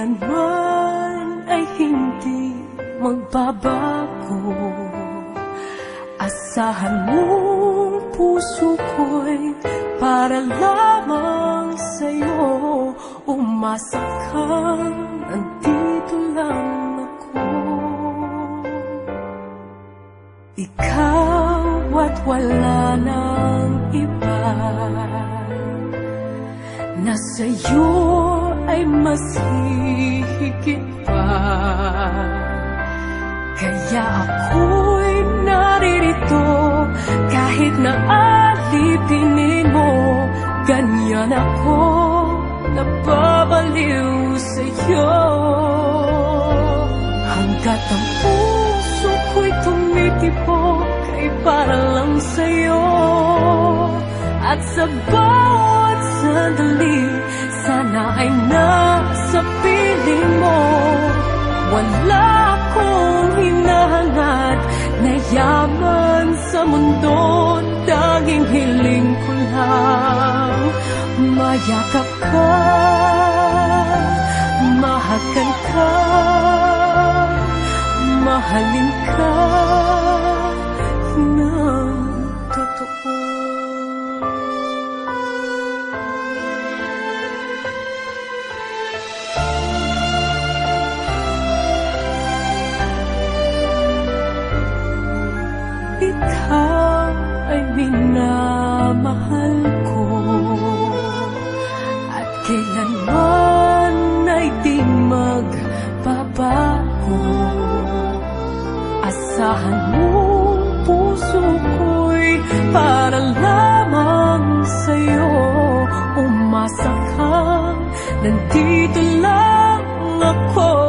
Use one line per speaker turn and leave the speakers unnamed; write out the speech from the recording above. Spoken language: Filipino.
kailanman ay hindi magbabago. Asahan mong puso ko'y para lamang sa'yo. Umasa kang nandito lang ako. Ikaw at wala nang iba, na sa'yo ay mas hihigit pa. Kaya ako'y naririto kahit na alipinin mo. Ganyan ako, napabaliw sa'yo. Hanggat ang puso ko'y tumitibok ay para lang sa'yo. At sa bawat sandali, sana ay nasa piling mo. Wala akong hinahangad na yaman sa mundo. Tanging hiling ko lang mayakap ka, mahagan ka, mahalin ka ng totoo. Ikaw ay minamahal ko, at kailanman ay di magbabago. Asahan mo puso ko'y para lamang sa'yo. Umasa ka, nandito lang ako.